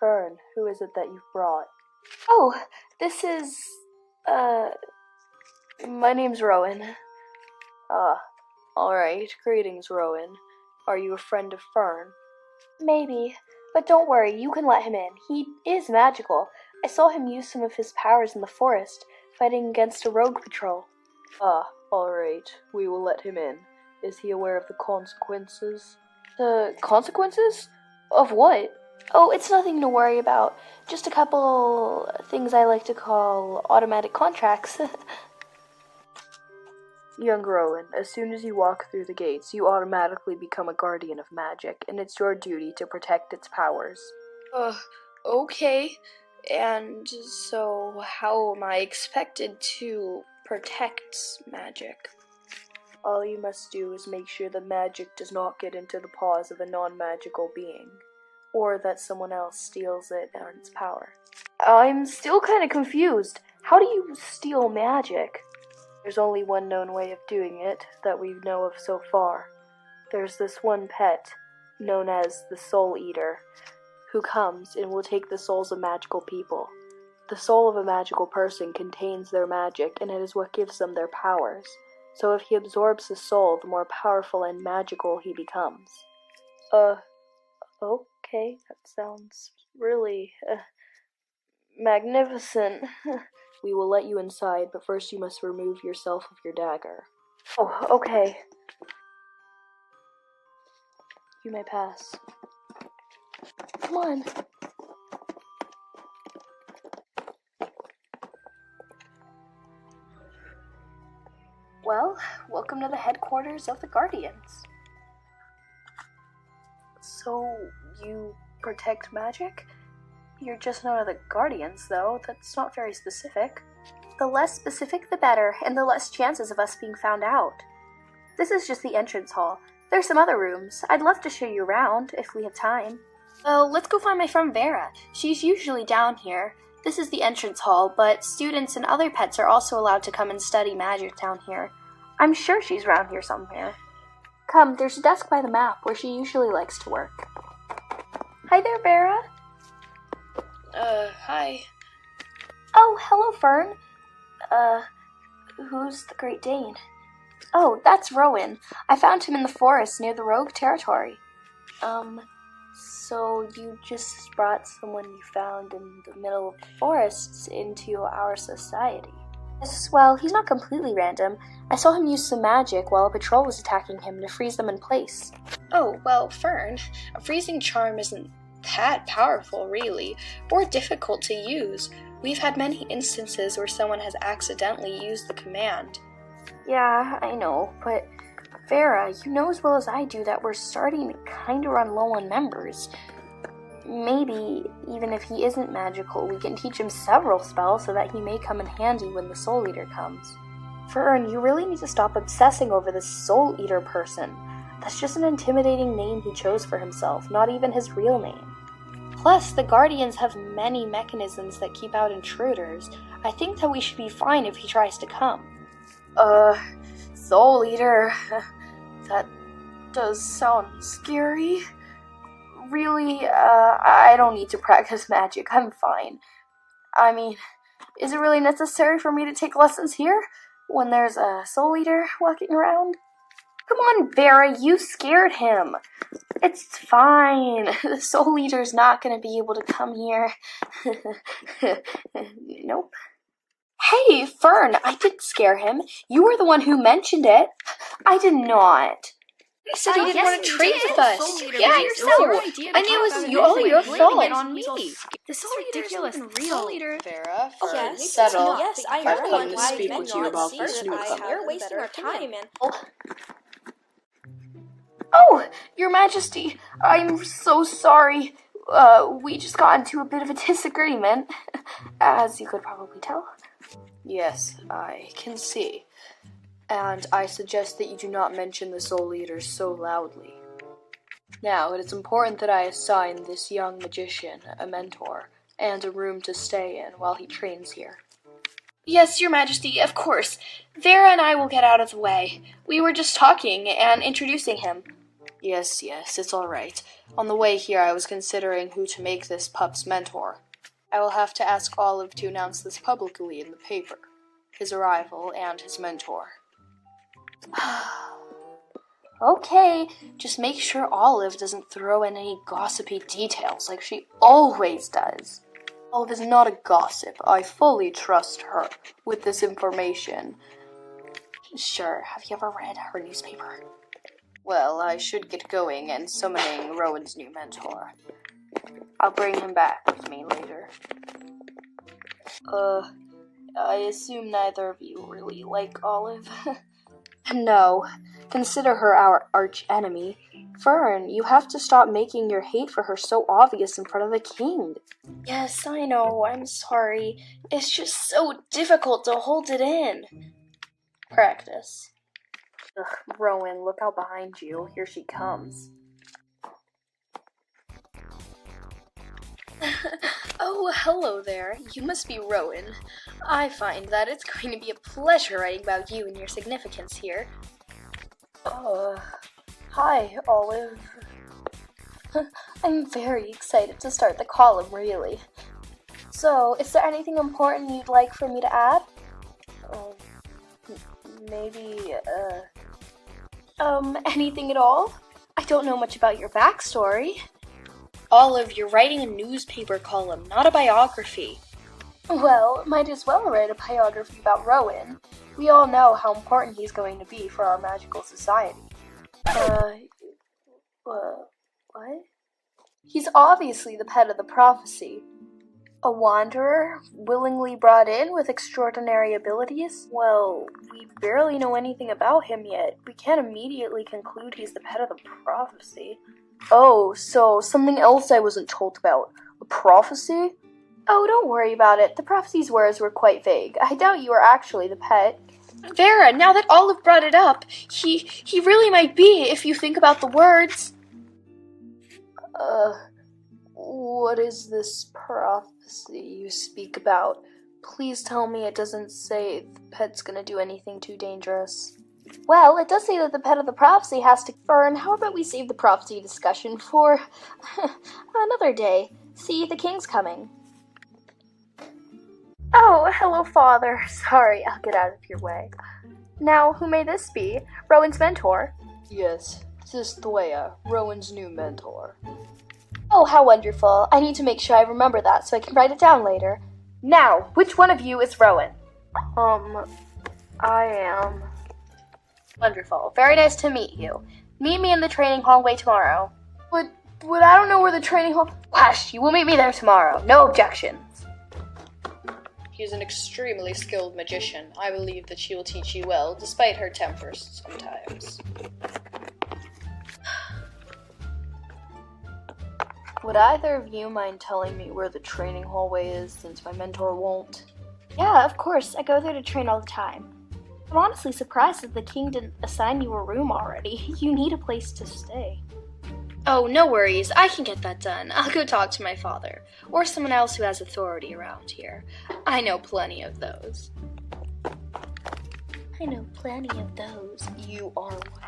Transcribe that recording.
Fern, who is it that you've brought? Oh, this is, My name's Rowan. Alright. Greetings, Rowan. Are you a friend of Fern? Maybe. But don't worry, you can let him in. He is magical. I saw him use some of his powers in the forest, fighting against a rogue patrol. Alright. We will let him in. Is he aware of the consequences? The consequences? Of what? Oh, it's nothing to worry about. Just a couple things I like to call automatic contracts. Young Rowan, as soon as you walk through the gates, you automatically become a guardian of magic, and it's your duty to protect its powers. Okay. And so how am I expected to protect magic? All you must do is make sure the magic does not get into the paws of a non-magical being, or that someone else steals it and its power. I'm still kind of confused. How do you steal magic? There's only one known way of doing it that we know of so far. There's this one pet, known as the Soul Eater, who comes and will take the souls of magical people. The soul of a magical person contains their magic, and it is what gives them their powers. So if he absorbs the soul, the more powerful and magical he becomes. Okay, that sounds really, magnificent. We will let you inside, but first you must remove yourself of your dagger. Oh, okay. You may pass. Come on. Well, welcome to the headquarters of the Guardians. So, you protect magic? You're just known as the Guardians, though. That's not very specific. The less specific, the better, and the less chances of us being found out. This is just the entrance hall. There's some other rooms. I'd love to show you around, if we have time. Well, let's go find my friend Vera. She's usually down here. This is the entrance hall, but students and other pets are also allowed to come and study magic down here. I'm sure she's around here somewhere. Come, there's a desk by the map where she usually likes to work. Hi there, Vera. Hi. Oh, hello, Fern. Who's the Great Dane? Oh, that's Rowan. I found him in the forest near the rogue territory. So you just brought someone you found in the middle of the forests into our society? Yes, well, he's not completely random. I saw him use some magic while a patrol was attacking him to freeze them in place. Oh, well, Fern, a freezing charm isn't that powerful, really, or difficult to use. We've had many instances where someone has accidentally used the command. Yeah, I know, but Vera, you know as well as I do that we're starting to kind of run low on members. Maybe, even if he isn't magical, we can teach him several spells so that he may come in handy when the Soul Eater comes. Fern, you really need to stop obsessing over this Soul Eater person. That's just an intimidating name he chose for himself, not even his real name. Plus, the Guardians have many mechanisms that keep out intruders. I think that we should be fine if he tries to come. Soul Eater. That does sound scary. Really, I don't need to practice magic. I'm fine. I mean, is it really necessary for me to take lessons here when there's a Soul Eater walking around? Come on, Vera, you scared him. It's fine. The Soul Eater's not going to be able to come here. Nope. Hey, Fern, I did scare him. You were the one who mentioned it. I did not. He said he didn't want to trade with us. Yeah, And it was all your fault. On me. This is ridiculous. Real. Vera, Oh, Fern, yes, settle. yes, I I've know. come to Why speak men with you not about see this that new I comer. We're wasting our time, and Oh, Your Majesty, I'm so sorry. We just got into a bit of a disagreement, as you could probably tell. Yes, I can see. And I suggest that you do not mention the Soul Eater so loudly. Now, it is important that I assign this young magician a mentor and a room to stay in while he trains here. Yes, Your Majesty, of course. Vera and I will get out of the way. We were just talking and introducing him. Yes, it's all right. On the way here, I was considering who to make this pup's mentor. I will have to ask Olive to announce this publicly in the paper. His arrival and his mentor. Okay, just make sure Olive doesn't throw in any gossipy details like she always does. Olive is not a gossip. I fully trust her with this information. Sure, have you ever read her newspaper? Well, I should get going and summoning Rowan's new mentor. I'll bring him back with me later. I assume neither of you really like Olive. No, consider her our arch enemy. Fern, you have to stop making your hate for her so obvious in front of the king. Yes, I know, I'm sorry. It's just so difficult to hold it in. Practice. Ugh, Rowan, look out behind you. Here she comes. Oh, hello there. You must be Rowan. I find that it's going to be a pleasure writing about you and your significance here. Hi, Olive. I'm very excited to start the column, really. So, is there anything important you'd like for me to add? Maybe, Anything at all? I don't know much about your backstory. Olive, you're writing a newspaper column, not a biography. Well, might as well write a biography about Rowan. We all know how important he's going to be for our magical society. What? He's obviously the pet of the prophecy. A wanderer, willingly brought in with extraordinary abilities? Well, we barely know anything about him yet. We can't immediately conclude he's the pet of the prophecy. Oh, so something else I wasn't told about. A prophecy? Oh, don't worry about it. The prophecy's words were quite vague. I doubt you are actually the pet. Vera, now that Olive brought it up, he really might be, if you think about the words. What is this prophecy you speak about? Please tell me it doesn't say the pet's gonna do anything too dangerous. Well, it does say that the pet of the prophecy has to Fern. How about we save the prophecy discussion for another day? See, the king's coming. Oh, hello, Father. Sorry, I'll get out of your way. Now, who may this be? Rowan's mentor? Yes, this is 𝘠𝘩𝘏, Rowan's new mentor. Oh, how wonderful. I need to make sure I remember that so I can write it down later. Now, which one of you is Rowan? I am. Wonderful. Very nice to meet you. Meet me in the training hallway tomorrow. But I don't know where the training hall... Hush, you will meet me there tomorrow. No objections. She's an extremely skilled magician. I believe that she will teach you well, despite her tempers sometimes. Would either of you mind telling me where the training hallway is, since my mentor won't? Yeah, of course. I go there to train all the time. I'm honestly surprised that the king didn't assign you a room already. You need a place to stay. Oh, no worries. I can get that done. I'll go talk to my father, or someone else who has authority around here. I know plenty of those. I know plenty of those. You are one.